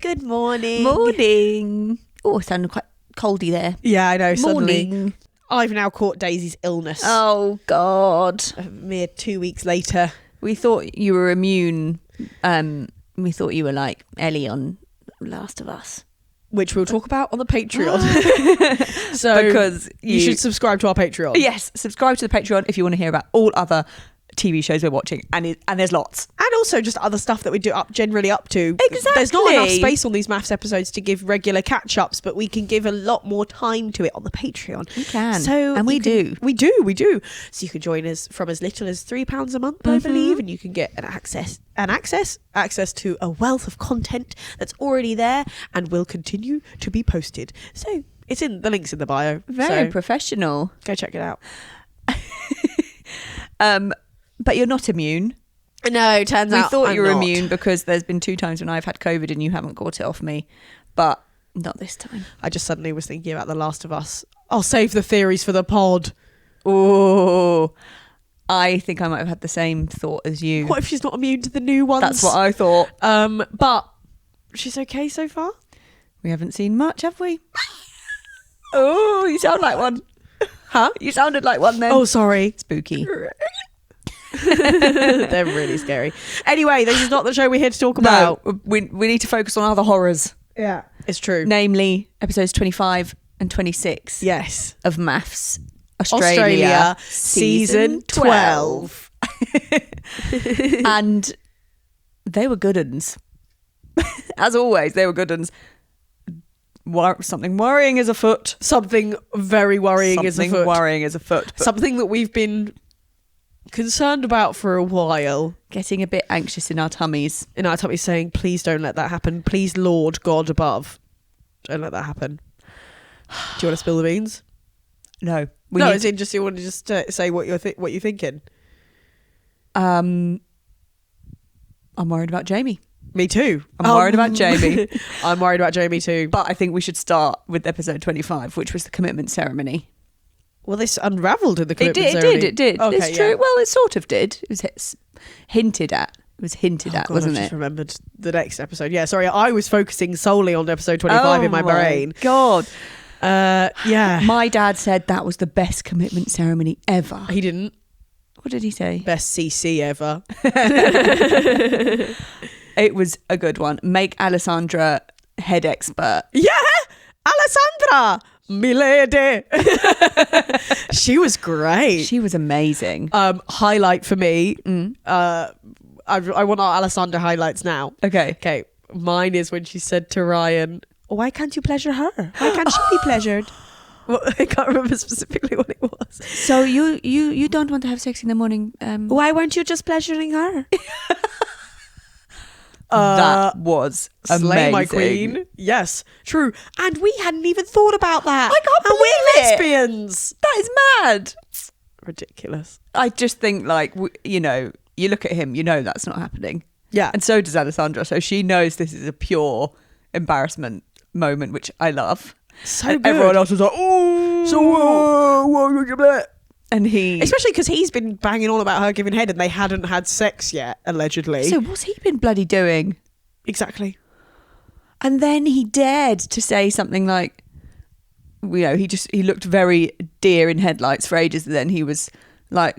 Good morning. Morning. Oh, it sounded quite coldy there. Yeah, I know. Suddenly, Morning. I've now caught Daisy's illness. Oh, God. A mere 2 weeks later. We thought you were immune. We thought you were like Ellie on Last of Us. Which we'll talk about on the Patreon. So because you should subscribe to our Patreon. Yes, subscribe to the Patreon if you want to hear about all other TV shows we're watching, and there's lots. And also just other stuff that we do generally up to. Exactly. There's not enough space on these MAFS episodes to give regular catch-ups, but we can give a lot more time to it on the Patreon. We can. So and we do. We do. So you can join us from as little as £3 a month, I believe, and you can get access to a wealth of content that's already there and will continue to be posted. So it's in the links in the bio. Very professional. Go check it out. But you're not immune. No, turns out we thought I'm you were not. immune because there's been 2 times when I've had COVID and you haven't caught it off me, but not this time. I just suddenly was thinking about The Last of Us. I'll save the theories for the pod. Oh, I think I might have had the same thought as you. What if she's not immune to the new ones? That's what I thought. But she's okay so far. We haven't seen much, have we? Oh, you sound like one. Huh? You sounded like one then. Oh, sorry. Spooky. They're really scary. Anyway, this is not the show we're here to talk about. No, we need to focus on other horrors. Yeah, it's true. Namely, episodes 25 and 26 Yes. of MAFS Australia season 12. And they were good uns. As always, they were good uns. Something worrying is afoot. Something very worrying is afoot. Something worrying is afoot. Something that we've been concerned about for a while. Getting a bit anxious in our tummies. In our tummies saying, please don't let that happen. Please, Lord God above, don't let that happen. Do you want to spill the beans? No. It's in just you want to just say what you're thinking. I'm worried about Jamie. Me too. I'm worried about Jamie. I'm worried about Jamie too. But I think we should start with episode 25, which was the commitment ceremony. Well, this unravelled in the commitment ceremony. It did. Okay, it's true. yeah. Well, it sort of did. It was hinted at. God, Wasn't I just it? remembered the next episode. Yeah, sorry, I was focusing solely on episode 25 in my brain. God. Yeah. My dad said that was the best commitment ceremony ever. He didn't. What did he say? Best CC ever. It was a good one. Make Alessandra head expert. Yeah! Alessandra! Milady! She was great. She was amazing. Highlight for me. I want our Alessandra highlights now. Okay. Mine is when she said to Ryan, why can't you pleasure her? Why can't she be pleasured? Well, I can't remember specifically what it was. So you don't want to have sex in the morning? Why weren't you just pleasuring her? That was amazing. Slay my queen. Yes, true. And we hadn't even thought about that. I can't believe we're it. lesbians. That is mad. Ridiculous. I just think, like, you look at him, that's not happening. Yeah. And so does Alessandra. So she knows this is a pure embarrassment moment, which I love. So and good. everyone else was like, oh, so and he, especially because he's been banging on about her giving head and they hadn't had sex yet, allegedly. So what's he been bloody doing? Exactly. And then he dared to say something like, he looked very deer in headlights for ages, and then he was like,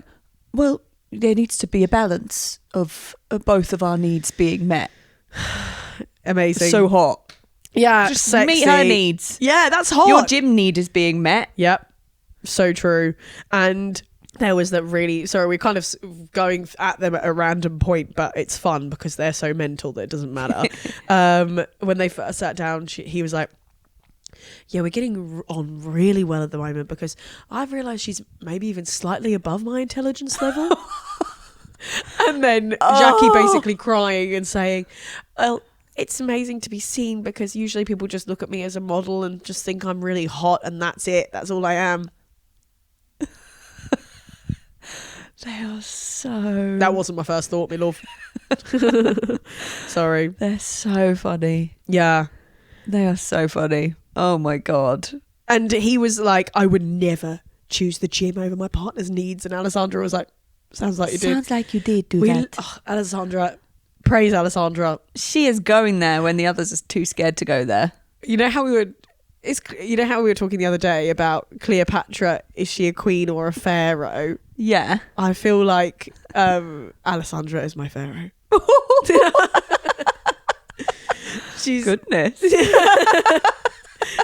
well, there needs to be a balance of both of our needs being met. Amazing. So hot. Yeah, just sexy. meet her needs. Yeah, that's hot. Your gym need is being met. Yep. So true. And there was that really, sorry, we're kind of going at them at a random point, but it's fun because they're so mental that it doesn't matter. When they first sat down, he was like, yeah, we're getting on really well at the moment because I've realised she's maybe even slightly above my intelligence level. And then Jacqui basically crying and saying, well, it's amazing to be seen because usually people just look at me as a model and just think I'm really hot and that's it. That's all I am. They are so... That wasn't my first thought, my love. Sorry. They're so funny. Yeah. They are so funny. Oh my God. And he was like, I would never choose the gym over my partner's needs. And Alessandra was like, sounds like you did. Sounds like you did do that. Alessandra, Praise Alessandra. She is going there when the others are too scared to go there. You know how we were talking the other day about Cleopatra, is she a queen or a pharaoh? Yeah. I feel like Alessandra is my pharaoh. She's Goodness.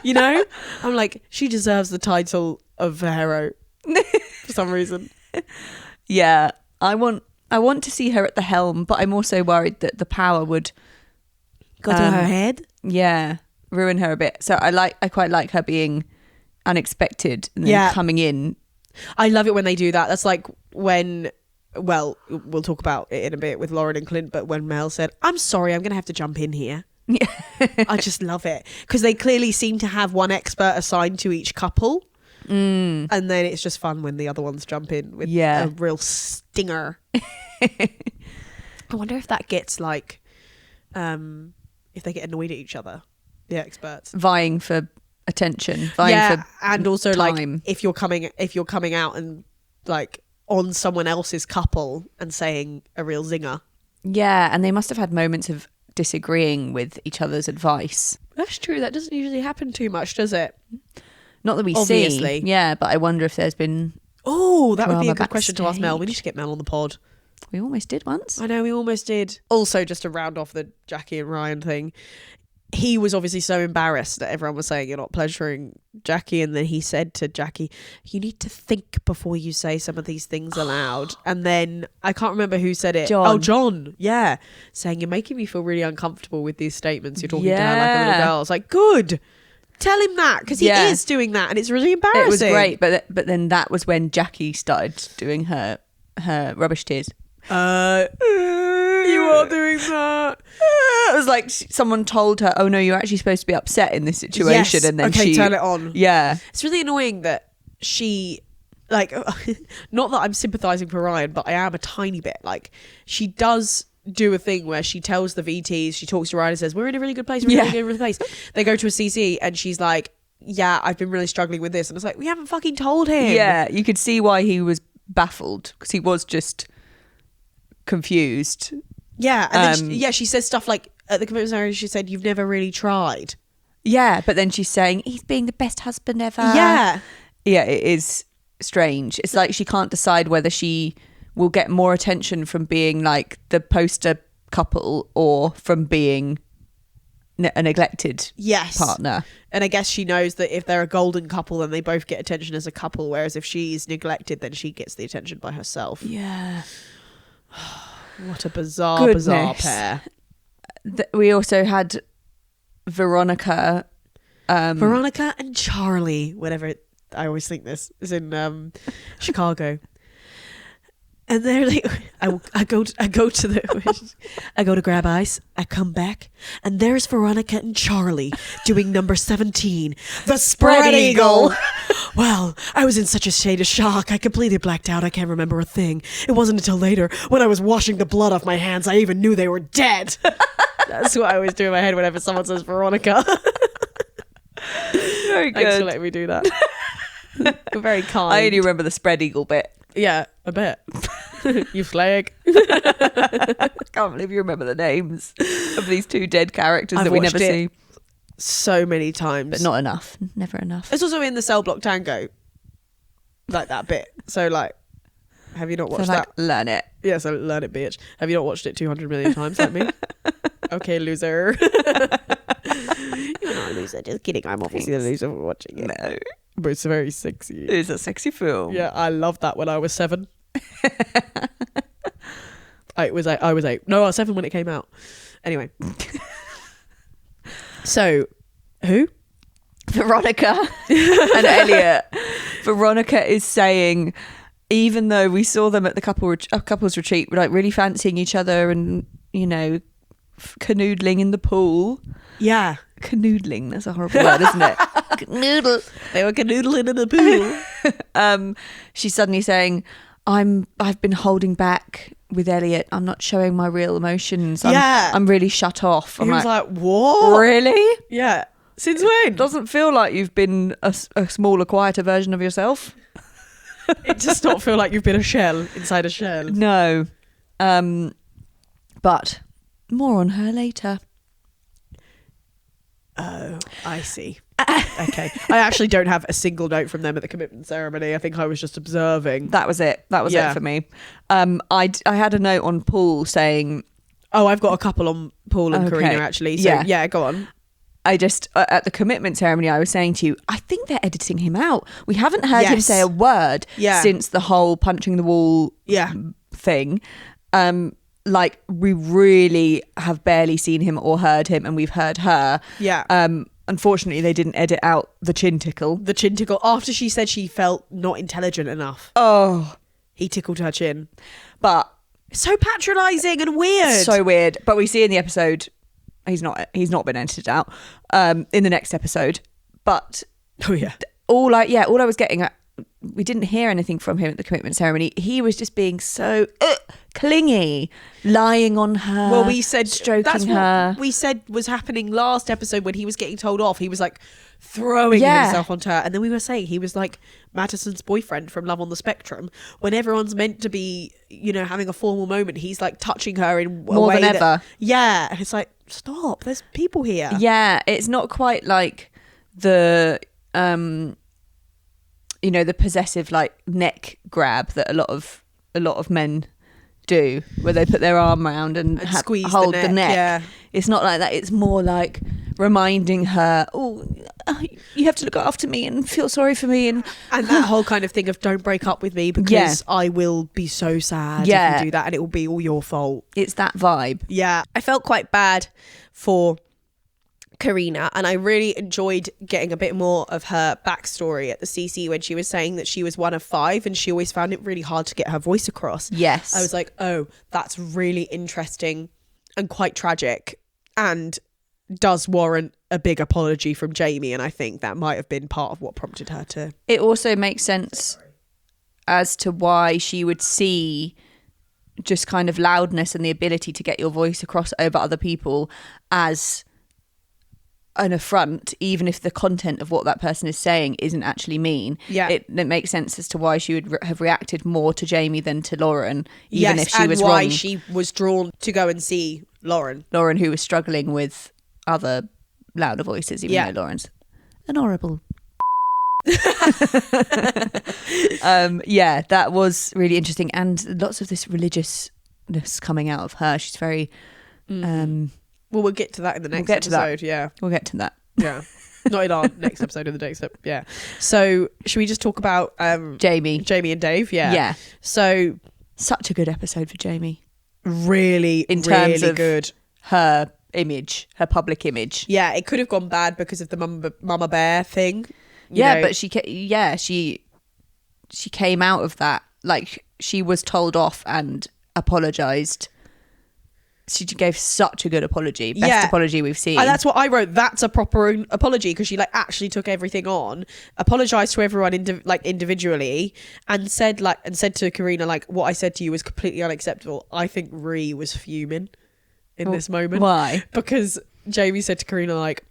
You know, I'm like, she deserves the title of pharaoh for some reason. Yeah, I want to see her at the helm, but I'm also worried that the power would Go to her head. Yeah, ruin her a bit. So I quite like her being unexpected and then coming in. I love it when they do that. That's like when, well, we'll talk about it in a bit with Lauren and Clint, but when Mel said, I'm sorry, I'm going to have to jump in here. Yeah. I just love it because they clearly seem to have one expert assigned to each couple. And then it's just fun when the other ones jump in with a real stinger. I wonder if that gets like, if they get annoyed at each other, the experts vying for attention, for and also time. Like if you're coming out and like on someone else's couple and saying a real zinger. Yeah, and they must have had moments of disagreeing with each other's advice. That's true. That doesn't usually happen too much, does it? Not that we Obviously. see. Yeah, but I wonder if there's been that would be a good backstage. question to ask Mel. We need to get Mel on the pod. We almost did once. I know, we almost did. Also, just to round off the Jacqui and Ryan thing, he was obviously so embarrassed that everyone was saying you're not pleasuring Jacqui, and then he said to Jacqui, you need to think before you say some of these things aloud. And then I can't remember who said it. John. Oh, John. Yeah. Saying, you're making me feel really uncomfortable with these statements. You're talking to her like a little girl. It's like, good. Tell him that, because he is doing that and it's really embarrassing. It was great, but then that was when Jacqui started doing her rubbish tears. You are doing that. It was like someone told her, oh no, you're actually supposed to be upset in this situation. Yes. And then she turn it on. Yeah. It's really annoying that she, like, not that I'm sympathising for Ryan, but I am a tiny bit. Like, she does do a thing where she tells the VTs, she talks to Ryan and says, we're in a really good place, we're in a really good place. They go to a CC and she's like, yeah, I've been really struggling with this. And it's like, we haven't fucking told him. Yeah, you could see why he was baffled, because he was just confused. Yeah, and then she says stuff like, at the commitment ceremony, she said, you've never really tried. Yeah, but then she's saying, he's being the best husband ever. Yeah. Yeah, it is strange. It's like she can't decide whether she will get more attention from being like the poster couple or from being a neglected partner. And I guess she knows that if they're a golden couple, then they both get attention as a couple, whereas if she's neglected, then she gets the attention by herself. Yeah. What a bizarre pair. We also had Veronica and Charlie, whatever. I always think this is in Chicago. And they're like, I go to grab ice. I come back, and there's Veronica and Charlie doing number 17, the spread eagle. Well, I was in such a state of shock. I completely blacked out. I can't remember a thing. It wasn't until later, when I was washing the blood off my hands, I even knew they were dead. That's what I always do in my head whenever someone says Veronica. Very good. Thanks for letting me do that. You're very kind. I only remember the spread eagle bit. Yeah, I bet. You flag. I can't believe you remember the names of these two dead characters that we never see. So many times. But not enough. Never enough. It's also in the Cell Block Tango. Like that bit. So like, have you not watched that? Learn it. Yeah, so learn it, bitch. Have you not watched it 200 million times like me? Okay, loser. You're not a loser. Just kidding. I'm obviously the loser for watching it. No. But it's very sexy. It is a sexy film. Yeah, I loved that when I was 7. I was 8. No, I was 7 when it came out. Anyway. So, who? Veronica and Elliot. Veronica is saying, even though we saw them at the couples retreat, like really fancying each other and, you know, canoodling in the pool. Yeah. Canoodling, that's a horrible word, isn't it? Canoodle. They were canoodling in the pool. She's suddenly saying, I've been holding back with Elliot. I'm not showing my real emotions. I'm really shut off. He was like, what? Really? Yeah. Since when? Doesn't feel like you've been a smaller, quieter version of yourself. It does not feel like you've been a shell inside a shell. No. But More on her later. Oh, I see. Okay. I actually don't have a single note from them at the commitment ceremony. I think I was just observing. That was it. That was it for me. I had a note on Paul saying... Oh, I've got a couple on Paul and Carina, actually. So, yeah, go on. I just, at the commitment ceremony, I was saying to you, I think they're editing him out. We haven't heard him say a word since the whole punching the wall thing. Like, we really have barely seen him or heard him, and we've heard her. Yeah. Unfortunately, they didn't edit out the chin tickle. The chin tickle, after she said she felt not intelligent enough. Oh. He tickled her chin. But... so patronising and weird. So weird. But we see in the episode, he's not been edited out in the next episode. But all I was getting at, we didn't hear anything from him at the commitment ceremony. He was just being so clingy, lying on her. Well, we said stroking her. What we said was happening last episode when he was getting told off. He was like throwing himself onto her, and then we were saying he was like Madison's boyfriend from Love on the Spectrum. When everyone's meant to be, having a formal moment, he's like touching her in a more way than ever. Yeah, and it's like, stop. There's people here. Yeah, it's not quite like the the possessive like neck grab that a lot of men do, where they put their arm around and squeeze hold the neck. Yeah. It's not like that. It's more like reminding her, you have to look after me and feel sorry for me, and that whole kind of thing of don't break up with me because I will be so sad if you do that, and it will be all your fault. It's that vibe. Yeah, I felt quite bad for Carina, and I really enjoyed getting a bit more of her backstory at the CC when she was saying that she was one of 5 and she always found it really hard to get her voice across. Yes. I was like, oh, that's really interesting and quite tragic, and does warrant a big apology from Jamie, and I think that might have been part of what prompted her to... It also makes sense as to why she would see just kind of loudness and the ability to get your voice across over other people as an affront, even if the content of what that person is saying isn't actually mean. Yeah, it makes sense as to why she would have reacted more to Jamie than to Lauren, even if she was wrong. Why she was drawn to go and see Lauren, who was struggling with other louder voices, even though Lauren's an horrible. That was really interesting, and lots of this religiousness coming out of her. She's very. Well, we'll get to that in the next episode. Yeah, we'll get to that. Yeah, not in our next episode. In the next episode. Yeah. So, should we just talk about Jamie and Dave? Yeah. Yeah. So, such a good episode for Jamie. Really, in terms of good. Her image, her public image. Yeah, it could have gone bad because of the mama bear thing. But she came out of that, like, she was told off and apologized. She gave such a good apology. Best apology we've seen. That's what I wrote. That's a proper apology, because she like actually took everything on, apologized to everyone individually, and said to Carina, like, what I said to you was completely unacceptable. I think Ree was fuming in this moment. Why? Because Jamie said to Carina, like,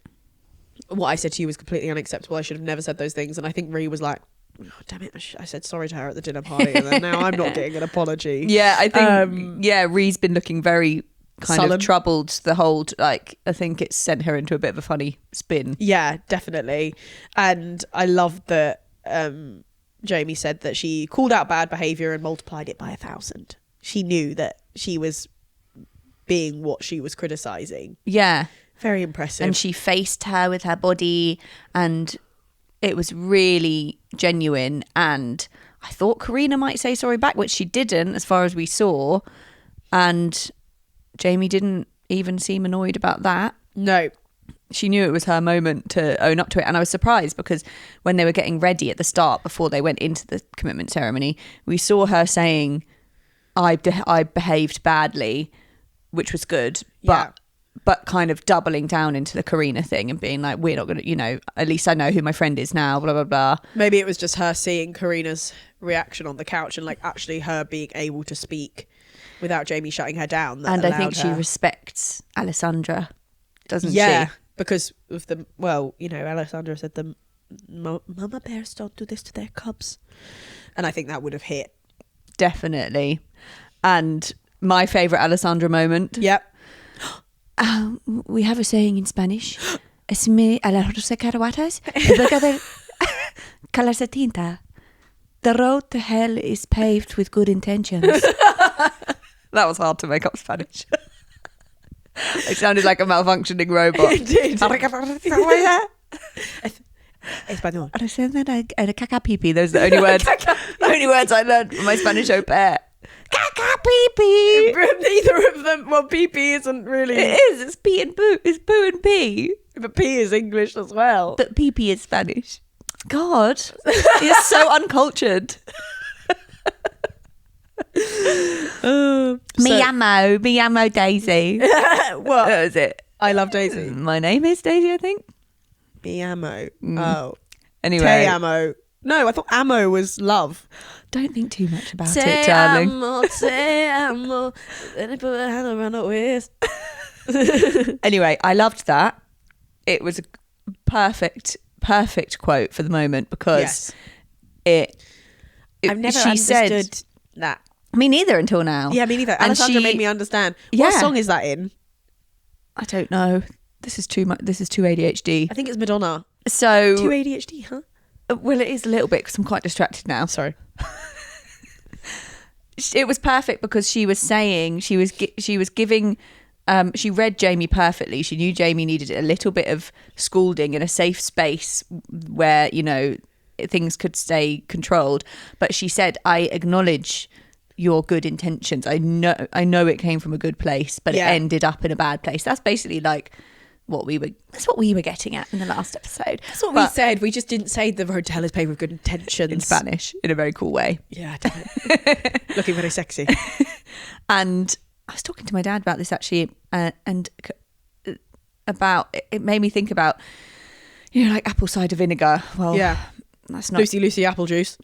what I said to you was completely unacceptable. I should have never said those things. And I think Ree was like, oh, damn it, I said sorry to her at the dinner party, and then now I'm not getting an apology. Yeah, I think Ree's been looking very kind of troubled the whole, like, I think it's sent her into a bit of a funny spin. Yeah, definitely. And I love that Jamie said that she called out bad behaviour and multiplied it by 1,000. She knew that she was being what she was criticising. Yeah. Very impressive. And she faced her with her body, and it was really genuine. And I thought Carina might say sorry back, which she didn't, as far as we saw. And Jamie didn't even seem annoyed about that. No. She knew it was her moment to own up to it. And I was surprised because when they were getting ready at the start, before they went into the commitment ceremony, we saw her saying, I behaved badly, which was good. But kind of doubling down into the Carina thing and being like, we're not going to, at least I know who my friend is now, blah, blah, blah. Maybe it was just her seeing Carina's reaction on the couch and like actually her being able to speak without Jamie shutting her down. And I think she respects Alessandra, doesn't she? Yeah, because of Alessandra said the mama bears don't do this to their cubs. And I think that would have hit. Definitely. And my favourite Alessandra moment. Yep. We have a saying in Spanish. Es me a las rosas carabatas, el boca de calarse tinta. The road to hell is paved with good intentions. That was hard to make up Spanish. It sounded like a malfunctioning robot. It did. Español. And a caca pipi. Those are the only words. Only words I learned from my Spanish au pair. Caca pipi. Neither of them. Well, pee isn't really. It is. It's pee and poo. It's poo and pee. But pee is English as well. But pee is Spanish. God, you're so uncultured. Me amo Daisy. What? That was it. I love Daisy. My name is Daisy, I think. Me amo. Oh. Anyway. Te amo. No, I thought amo was love. Don't think too much about it, darling. Te amo. Then I put a hand around her waist. Anyway, I loved that. It was a perfect quote for the moment because I've never she understood said, that. Me neither until now. Yeah, me neither. And Alessandra made me understand. Yeah. What song is that in? I don't know. This is too much. This is too ADHD. I think it's Madonna. So Too ADHD, huh? Well, it is a little bit because I'm quite distracted now. Sorry. It was perfect because she was saying she was giving. She read Jamie perfectly. She knew Jamie needed a little bit of scolding in a safe space where, you know, things could stay controlled. But she said, I acknowledge your good intentions. I know it came from a good place, but it ended up in a bad place. That's basically like that's what we were getting at in the last episode. That's what we said. We just didn't say the hotel is paved with good intentions. In Spanish, in a very cool way. Yeah, definitely. Looking very sexy. And I was talking to my dad about this actually, and about it made me think about, you know, like apple cider vinegar. Well, yeah, that's not Lucy apple juice.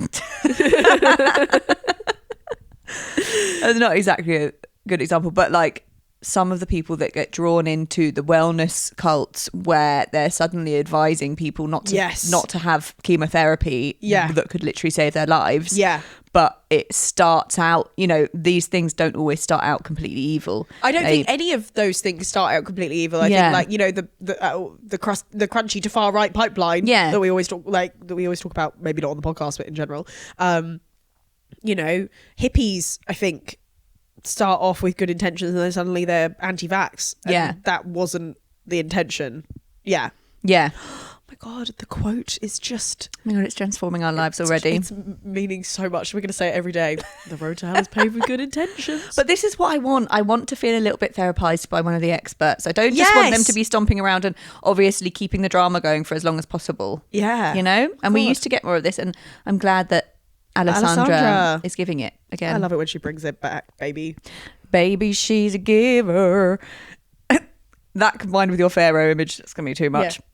That's not exactly a good example, but like some of the people that get drawn into the wellness cults where they're suddenly advising people not to have chemotherapy that could literally save their lives. Yeah. But it starts out, you know, these things don't always start out completely evil. I don't think any of those things start out completely evil. I think, like, you know, the crunchy to far right pipeline that we always talk about, maybe not on the podcast, but in general. You know, hippies, I think, start off with good intentions and then suddenly they're anti-vax. And that wasn't the intention. Yeah. Yeah. Oh my God, the quote is just... Oh my God, it's transforming our lives already. It's meaning so much. We're going to say it every day. The road to hell is paved with good intentions. But this is what I want. I want to feel a little bit therapized by one of the experts. I don't just want them to be stomping around and obviously keeping the drama going for as long as possible. Yeah. You know? And we used to get more of this, and I'm glad that Alessandra is giving it again. I love it when she brings it back, baby. Baby, she's a giver. That combined with your Pharaoh image, that's going to be too much. Yeah.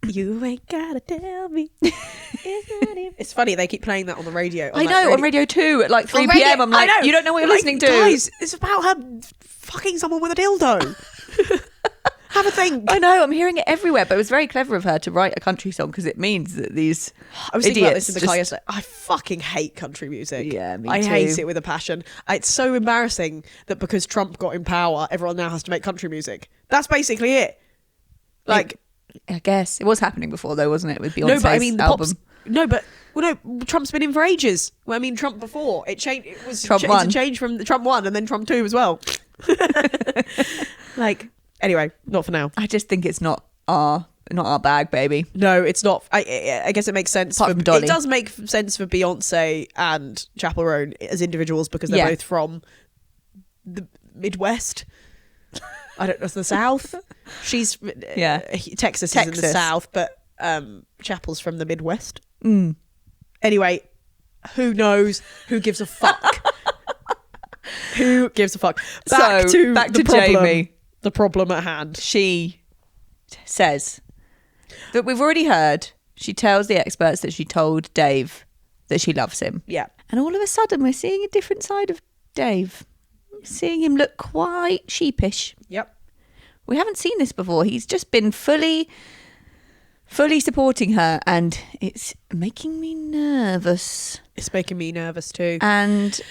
You ain't gotta tell me. It's funny, they keep playing that on the radio. I know, on Radio 2 at like 3 p.m. I'm like, you don't know what you're listening to. Guys, it's about her fucking someone with a dildo. Have a think. I know, I'm hearing it everywhere, but it was very clever of her to write a country song because it means that these I was thinking about this in the car yesterday. I fucking hate country music. Yeah, me too. I hate it with a passion. It's so embarrassing that because Trump got in power, everyone now has to make country music. That's basically it. Like, I guess it was happening before though, wasn't it, with Beyonce's album? Trump's been in for ages. Well, I mean, Trump before it changed. It was Trump one. It's a change from Trump 1 and then Trump 2 as well. Like, anyway, not for now. I just think it's not our bag, baby. No, it's not. I guess it makes sense. It does make sense for Beyonce and Chappell Roan as individuals because they're both from the Midwest. I don't know, the South. She's Texas is in the South, but Chappell's from the Midwest. Anyway, who knows? Who gives a fuck? Who gives a fuck? Back to Jamie. The problem at hand. She says that we've already heard. She tells the experts that she told Dave that she loves him. Yeah. And all of a sudden we're seeing a different side of Dave. Seeing him look quite sheepish. Yep. We haven't seen this before. He's just been fully supporting her, and it's making me nervous. It's making me nervous too. And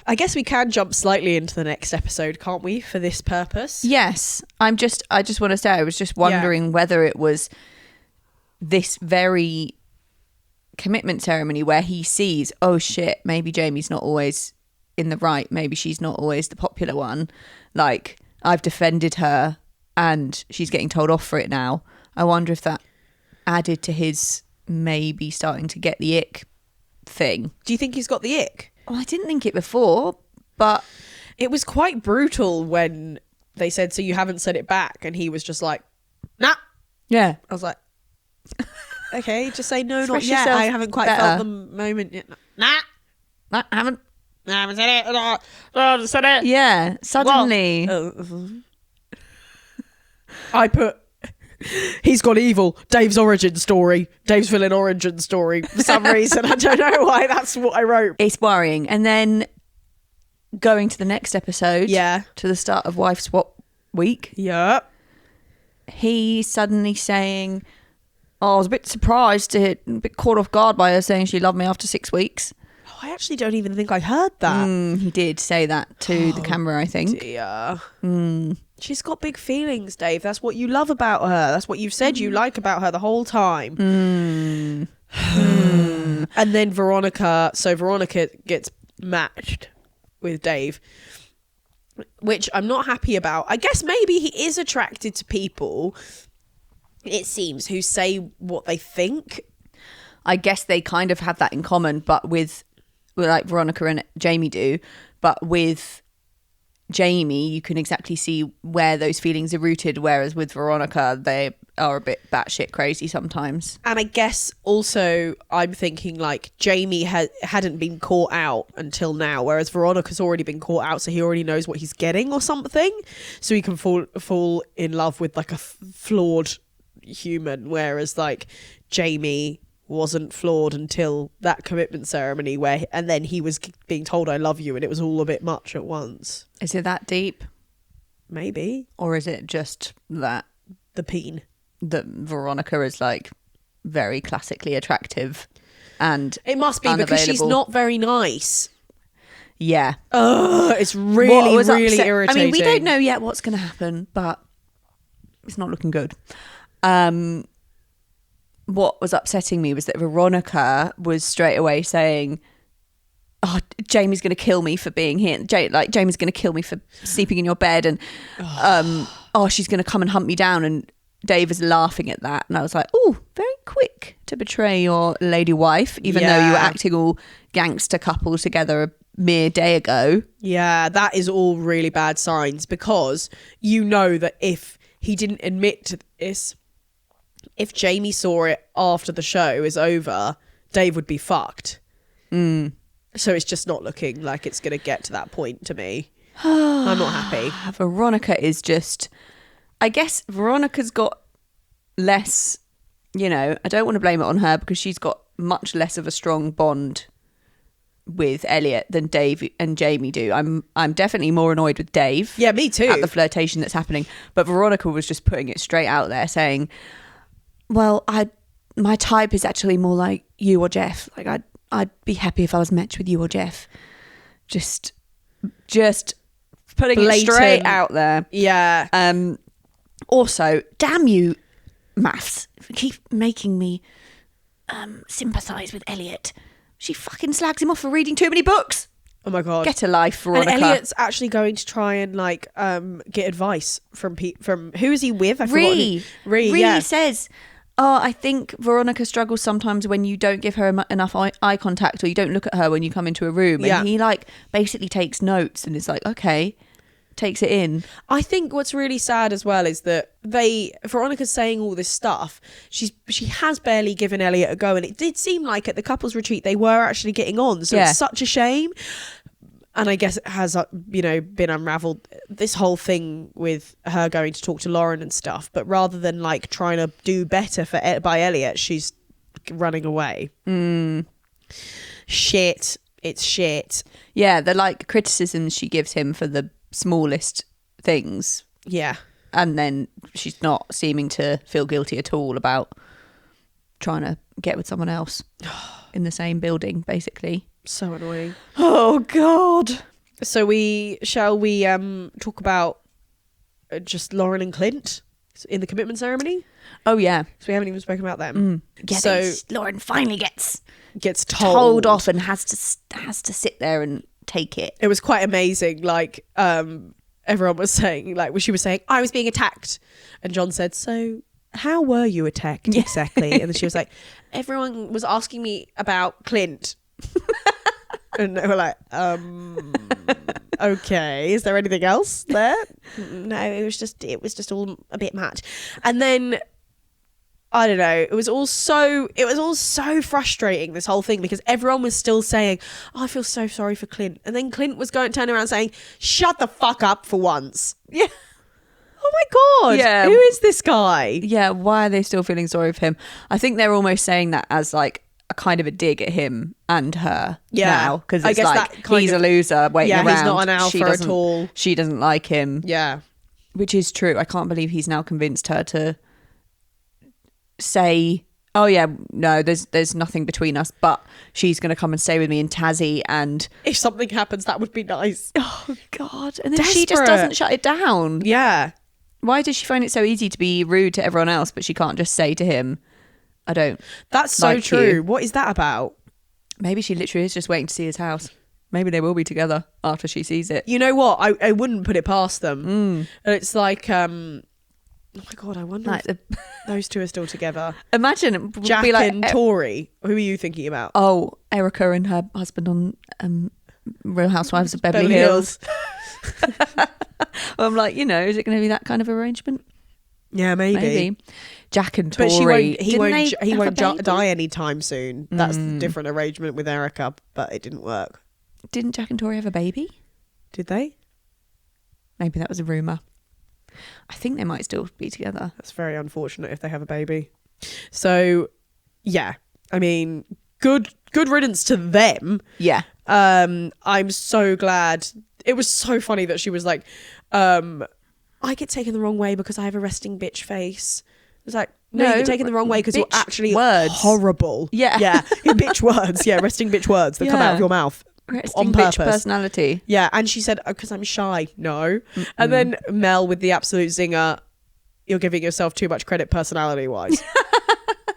I guess we can jump slightly into the next episode, can't we, for this purpose? Yes. I just want to say, I was just wondering whether it was this very commitment ceremony where he sees, oh shit, maybe Jamie's not always in the right. Maybe she's not always the popular one. Like, I've defended her and she's getting told off for it now. I wonder if that added to his maybe starting to get the ick thing. Do you think he's got the ick? Well, I didn't think it before, but it was quite brutal when they said, so you haven't said it back, and he was just like, nah. Yeah. I was like, okay, just say no, Express not yet. yourself I haven't quite better. felt the moment yet. Nah. I haven't said it. I haven't said it. Yeah, suddenly. I put, he's got evil. Dave's origin story. Dave's villain origin story. For some reason, I don't know why. That's what I wrote. It's worrying. And then going to the next episode. Yeah. To the start of Wife Swap Week. Yeah. He's suddenly saying, oh, I was a bit surprised, a bit caught off guard by her saying she loved me after 6 weeks. Oh, I actually don't even think I heard that. He did say that to the camera, I think. Dear. She's got big feelings, Dave. That's what you love about her. That's what you've said you like about her the whole time. And then Veronica gets matched with Dave, which I'm not happy about. I guess maybe he is attracted to people, it seems, who say what they think. I guess they kind of have that in common, but with like Veronica and Jamie do, but with Jamie you can exactly see where those feelings are rooted, whereas with Veronica they are a bit batshit crazy sometimes. And I guess also I'm thinking like Jamie hadn't been caught out until now, whereas Veronica's already been caught out, so he already knows what he's getting or something, so he can fall in love with like a flawed human, whereas like Jamie wasn't flawed until that commitment ceremony and then he was being told I love you, and it was all a bit much at once. Is it that deep? Maybe. Or is it just that the peen that Veronica is like very classically attractive and it must be because she's not very nice. Yeah. It's really irritating. I mean, we don't know yet what's going to happen, but it's not looking good. What was upsetting me was that Veronica was straight away saying, oh, Jamie's going to kill me for being here. Jamie's going to kill me for sleeping in your bed. And, she's going to come and hunt me down. And Dave is laughing at that. And I was like, oh, very quick to betray your lady wife, even though you were acting all gangster couple together a mere day ago. Yeah, that is all really bad signs, because you know that if he didn't admit to this, if Jamie saw it after the show is over, Dave would be fucked. So it's just not looking like it's going to get to that point to me. I'm not happy. Veronica is just... I guess Veronica's got less... You know, I don't want to blame it on her because she's got much less of a strong bond with Elliot than Dave and Jamie do. I'm definitely more annoyed with Dave. Yeah, me too. At the flirtation that's happening. But Veronica was just putting it straight out there saying... Well, my type is actually more like you or Jeff. Like I'd be happy if I was matched with you or Jeff. Just putting it straight out there. Yeah. Also, damn you, MAFS, keep making me sympathise with Elliot. She fucking slags him off for reading too many books. Oh my god! Get a life, Veronica. And Elliot's actually going to try and like get advice from who is he with? I forgot. Ree says, oh, I think Veronica struggles sometimes when you don't give her enough eye contact, or you don't look at her when you come into a room. And he like basically takes notes and is like, okay, takes it in. I think what's really sad as well is that Veronica's saying all this stuff. She has barely given Elliot a go, and it did seem like at the couples retreat they were actually getting on. So it's such a shame. And I guess it has, been unraveled, this whole thing with her going to talk to Lauren and stuff. But rather than like trying to do better by Elliot, she's running away. Shit. It's shit. Yeah, the like criticisms she gives him for the smallest things. Yeah. And then she's not seeming to feel guilty at all about trying to get with someone else in the same building, basically. So annoying. Oh, God. So shall we talk about just Lauren and Clint in the commitment ceremony? Oh yeah, So we haven't even spoken about them. so Lauren finally gets told off and has to sit there and take it. It was quite amazing. Like everyone was saying, like she was saying, I was being attacked, and John said, so how were you attacked exactly? And then she was like, everyone was asking me about Clint. And they were like, okay, is there anything else there? No, it was just all a bit much. And then I don't know, it was all so frustrating, this whole thing, because everyone was still saying, oh, I feel so sorry for Clint. And then Clint was turn around saying, shut the fuck up for once. Yeah. Oh my God. Yeah. Who is this guy? Yeah, why are they still feeling sorry for him? I think they're almost saying that as like a kind of a dig at him and her now, because it's like he's a loser waiting around. He's not an alpha at all. She doesn't like him. Yeah. Which is true. I can't believe he's now convinced her to say, oh yeah, no, there's nothing between us, but she's going to come and stay with me in Tassie, and if something happens, that would be nice. Oh God. And then she just doesn't shut it down. Yeah. Why does she find it so easy to be rude to everyone else, but she can't just say to him, I don't. That's so like true. you. What is that about? Maybe she literally is just waiting to see his house. Maybe they will be together after she sees it. You know what? I wouldn't put it past them. It's like, oh my God, I wonder Like if those two are still together. Imagine Jack be like, and Tori. Who are you thinking about? oh, Erica and her husband on Real Housewives of Beverly Hills. I'm like, is it going to be that kind of arrangement? Yeah, maybe. Jack and Tori. But he won't die anytime soon. That's the different arrangement with Erica, but it didn't work. Didn't Jack and Tori have a baby? Did they? Maybe that was a rumour. I think they might still be together. That's very unfortunate if they have a baby. So, yeah. I mean, good riddance to them. Yeah. I'm so glad. It was so funny that she was like, I get taken the wrong way because I have a resting bitch face. It's like, no, you get taken the wrong way because you're actually horrible. Yeah. Yeah. Bitch words. Yeah. Resting bitch words that come out of your mouth. Resting on bitch purpose. Personality. Yeah. And she said, because I'm shy. No. And then Mel with the absolute zinger, you're giving yourself too much credit personality wise.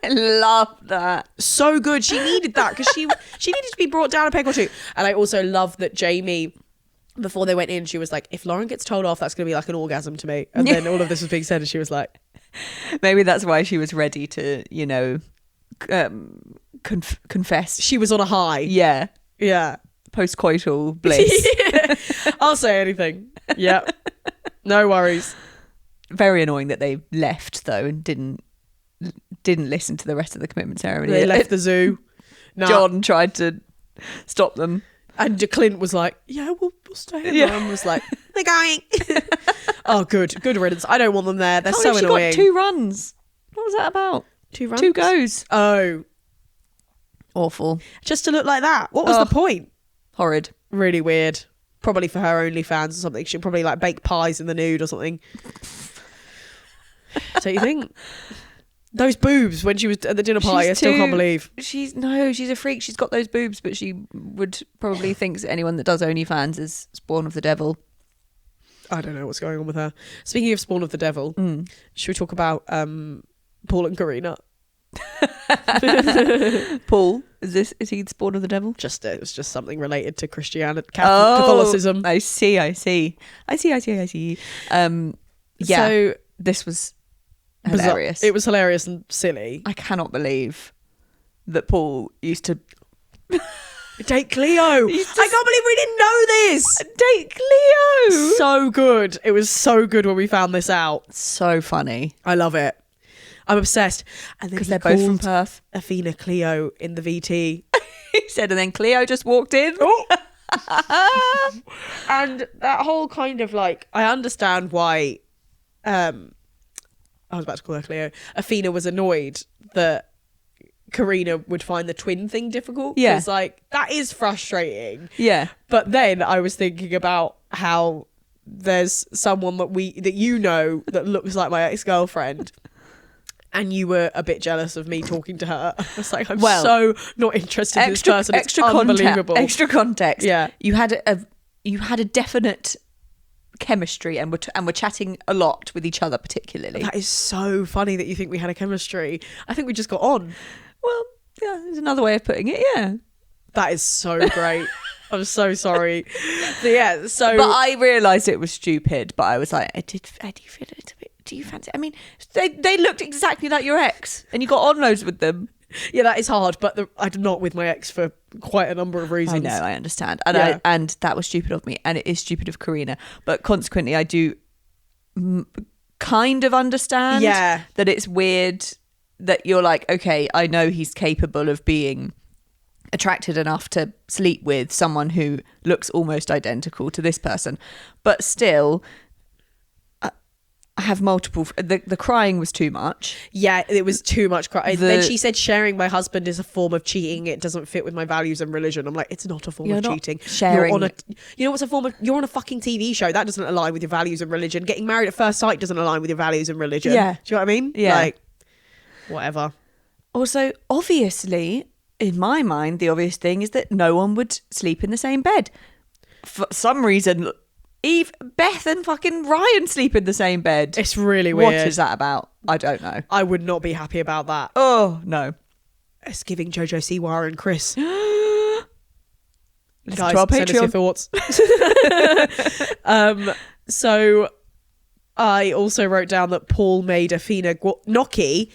I love that. So good. She needed that because she needed to be brought down a peg or two. And I also love that Jamie, before they went in, she was like, if Lauren gets told off, that's going to be like an orgasm to me. And then all of this was being said and she was like, maybe that's why she was ready to, confess. She was on a high. Yeah. Yeah. Post-coital bliss. I'll say anything. Yeah. No worries. Very annoying that they left though and didn't listen to the rest of the commitment ceremony. They left the zoo. Nah. John tried to stop them. And Clint was like, yeah, we'll stay. And Mum was like, they're going. Oh, good riddance. I don't want them there. They're so annoying. She got 2 runs. What was that about? 2 runs? 2 goes. Oh. Awful. Just to look like that. What was the point? Horrid. Really weird. Probably for her OnlyFans or something. She'd probably like bake pies in the nude or something. So you think? Those boobs when she was at the dinner party, I still can't believe. She's a freak. She's got those boobs, but she would probably think that anyone that does OnlyFans is spawn of the devil. I don't know what's going on with her. Speaking of spawn of the devil, should we talk about Paul and Carina? Paul, is he spawn of the devil? It was just something related to Christianity, Catholicism. I see. Yeah. So this was hilarious. It was hilarious and silly. I cannot believe that Paul used to date Cleo. I can't believe we didn't know this. Date Cleo. So good. It was so good when we found this out. So funny. I love it. I'm obsessed. And then because they're both from Perth. Athena Cleo in the VT. He said, and then Cleo just walked in. Oh. And that whole kind of like, I understand why I was about to call her Cleo. Athena was annoyed that Carina would find the twin thing difficult. Yeah. Because like, that is frustrating. Yeah. But then I was thinking about how there's someone that that looks like my ex-girlfriend. And you were a bit jealous of me talking to her. I was like, I'm so not interested in this person. It's unbelievable. Extra context. Yeah. You had you had a definite chemistry and we're chatting a lot with each other particularly. That is so funny that you think we had a chemistry. I think we just got on. Well, yeah, there's another way of putting it, yeah. That is so great. I'm so sorry. So yeah, so... But I realised it was stupid, but I was like, I do feel it a bit, do you fancy... I mean, they looked exactly like your ex and you got on loads with them. Yeah, that is hard, but I'm not with my ex for quite a number of reasons. I know, I understand. And Yeah. and that was stupid of me, and it is stupid of Carina. But consequently, I do kind of understand that it's weird that you're like, okay, I know he's capable of being attracted enough to sleep with someone who looks almost identical to this person. But still... I have multiple... The crying was too much. Yeah, it was too much crying. Then she said sharing my husband is a form of cheating. It doesn't fit with my values and religion. I'm like, it's not a form of cheating. Sharing. You know what's a form of... You're on a fucking TV show. That doesn't align with your values and religion. Getting married at first sight doesn't align with your values and religion. Yeah. Do you know what I mean? Yeah. Like, whatever. Also, obviously, in my mind, the obvious thing is that no one would sleep in the same bed. For some reason... Beth and fucking Ryan sleep in the same bed. It's really weird. What is that about? I don't know. I would not be happy about that. Oh, no. It's giving Jojo Siwa and Chris. Listen Guys, to our send us your thoughts. So I also wrote down that Paul made a Fina gnocchi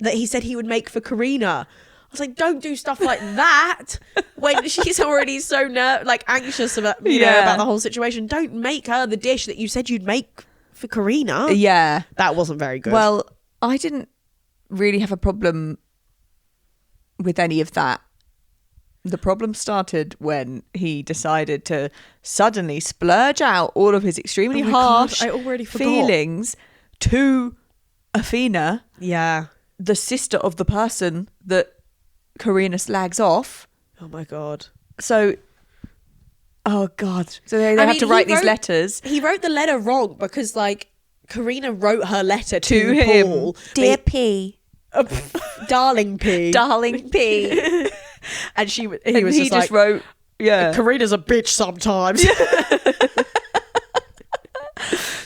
that he said he would make for Carina. I was like, don't do stuff like that when she's already so anxious about about the whole situation. Don't make her the dish that you said you'd make for Carina. Yeah. That wasn't very good. Well, I didn't really have a problem with any of that. The problem started when he decided to suddenly splurge out all of his extremely harsh I already forgot. feelings to Athena, yeah. the sister of the person that Carina slags off. Oh my God. So, oh God. So they have to write these letters. He wrote the letter wrong because Carina wrote her letter to him. Paul. Dear P. Darling P. Darling P. And he just wrote, yeah. Carina's a bitch sometimes.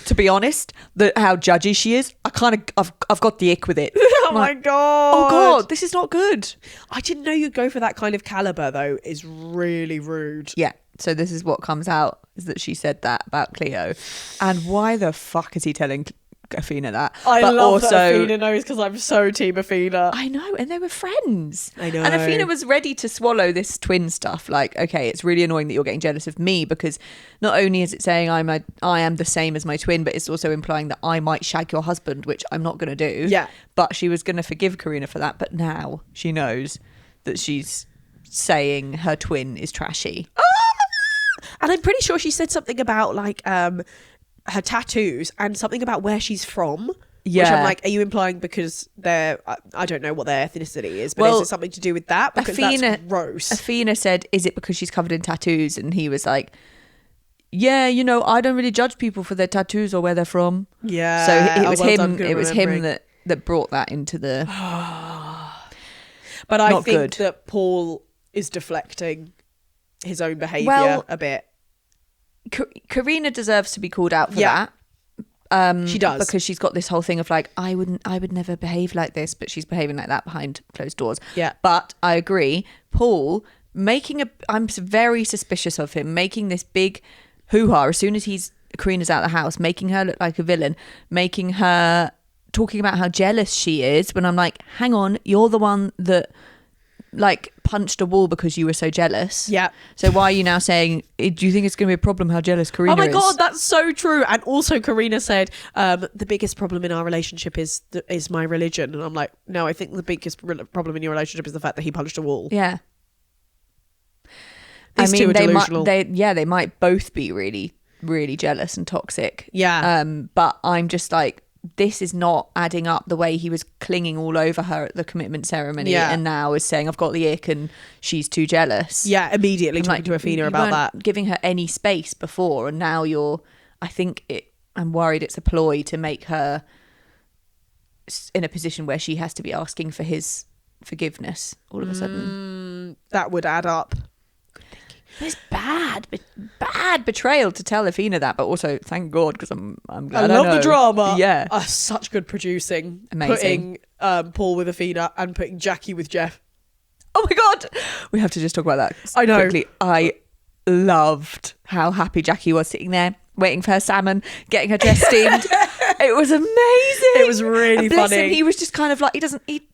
To be honest, how judgy she is, I've got the ick with it. Oh my God. Oh God, this is not good. I didn't know you'd go for that kind of caliber though. Is really rude. Yeah. So this is what comes out, is that she said that about Cleo. And why the fuck is he telling Athena that? I love that Athena knows because I'm so team Athena. I know, and they were friends. I know. And Athena was ready to swallow this twin stuff. Like, okay, it's really annoying that you're getting jealous of me because not only is it saying I am the same as my twin, but it's also implying that I might shag your husband, which I'm not going to do. Yeah. But she was going to forgive Carina for that. But now she knows that she's saying her twin is trashy. And I'm pretty sure she said something about her tattoos and something about where she's from. Yeah. Which I'm like, are you implying because I don't know what their ethnicity is, but is it something to do with that? Because that's gross. Athena said, is it because she's covered in tattoos? And he was like, yeah, I don't really judge people for their tattoos or where they're from. Yeah. So it was well him. done, It was him that brought that into the. But I Not think good. that Paul is deflecting his own behaviour a bit. Carina deserves to be called out for that. She does, because she's got this whole thing of I would never behave like this, but she's behaving like that behind closed doors. Yeah. But I agree, Paul I'm very suspicious of him making this big hoo-ha as soon as Carina's out of the house, making her look like a villain, making her talking about how jealous she is. When I'm like, hang on, you're the one that punched a wall because you were so jealous. Yeah. So why are you now saying, do you think it's going to be a problem how jealous Carina is? Oh my God, that's so true. And also Carina said, the biggest problem in our relationship is my religion. And I'm like, no, I think the biggest problem in your relationship is the fact that he punched a wall. Yeah. These two are delusional. They might both be really, really jealous and toxic. Yeah. But I'm just like, this is not adding up. The way he was clinging all over her at the commitment ceremony, and now is saying I've got the ick and she's too jealous. Yeah, immediately talking to Athena about that, giving her any space before, and now I'm worried it's a ploy to make her in a position where she has to be asking for his forgiveness all of a sudden. That would add up. It's bad betrayal to tell Athena that, but also thank God, because I'm glad I love the drama. Yeah. Such good producing. Amazing. Putting Paul with Athena and putting Jacqui with Jeff. Oh my God. We have to just talk about that I know. quickly. I loved how happy Jacqui was sitting there waiting for her salmon, getting her dress steamed. It was amazing. It was really And bless funny. him, he was just kind of like,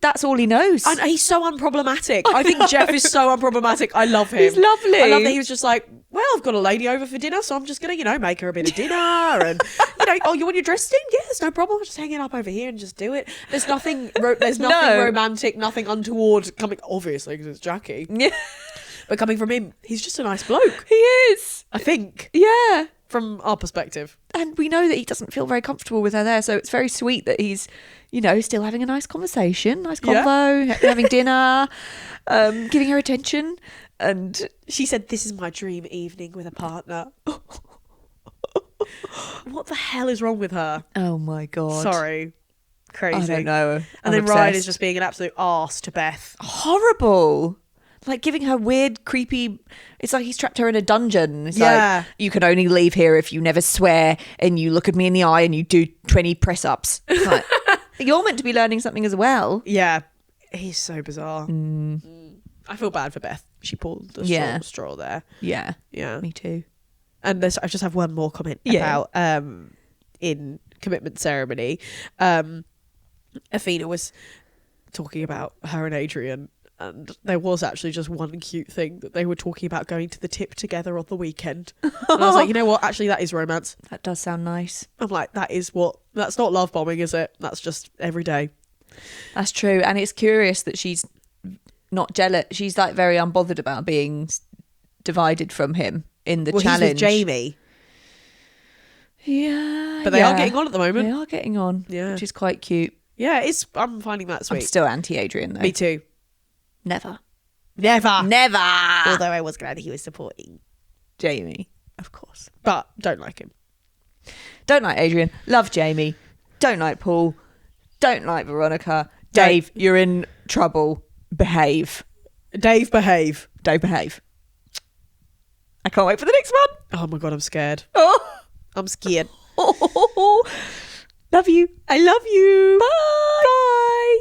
that's all he knows. And he's so unproblematic. I think Jeff is so unproblematic. I love him. He's lovely. I love that he was just like, well, I've got a lady over for dinner, so I'm just going to, make her a bit of dinner. And, oh, you want your dress steamed? Yeah, it's no problem. I'll just hang it up over here and just do it. There's nothing romantic, nothing untoward coming, obviously, because it's Jacqui. Yeah. But coming from him, he's just a nice bloke. He is. I think. Yeah. From our perspective. And we know that he doesn't feel very comfortable with her there, so it's very sweet that he's, still having a nice conversation, nice convo, having dinner, giving her attention. And she said, "This is my dream evening with a partner." What the hell is wrong with her? Oh my God. Sorry. Crazy. I don't know. And then Ryan is just being an absolute arse to Beth. Horrible. Like giving her weird, creepy... It's like he's trapped her in a dungeon. It's like, you can only leave here if you never swear and you look at me in the eye and you do 20 press-ups. Like, you're meant to be learning something as well. Yeah. He's so bizarre. I feel bad for Beth. She pulled the straw there. Yeah. Yeah. Me too. And I just have one more comment about in Commitment Ceremony. Athena was talking about her and Adrian. And there was actually just one cute thing that they were talking about going to the tip together on the weekend. And I was like, you know what? Actually, that is romance. That does sound nice. I'm like, that's not love bombing, is it? That's just every day. That's true. And it's curious that she's not jealous. She's like very unbothered about being divided from him in the challenge. He's with Jamie. Yeah. But they are getting on at the moment. They are getting on. Yeah. Which is quite cute. Yeah, I'm finding that sweet. I'm still anti-Adrian though. Me too. Never. Although I was glad he was supporting Jamie, of course. But don't like him. Don't like Adrian. Love Jamie. Don't like Paul. Don't like Veronica. Dave, you're in trouble. Behave. Dave, behave. Dave, behave. I can't wait for the next one. Oh my God, I'm scared. Oh. I'm scared. Love you. I love you. Bye. Bye.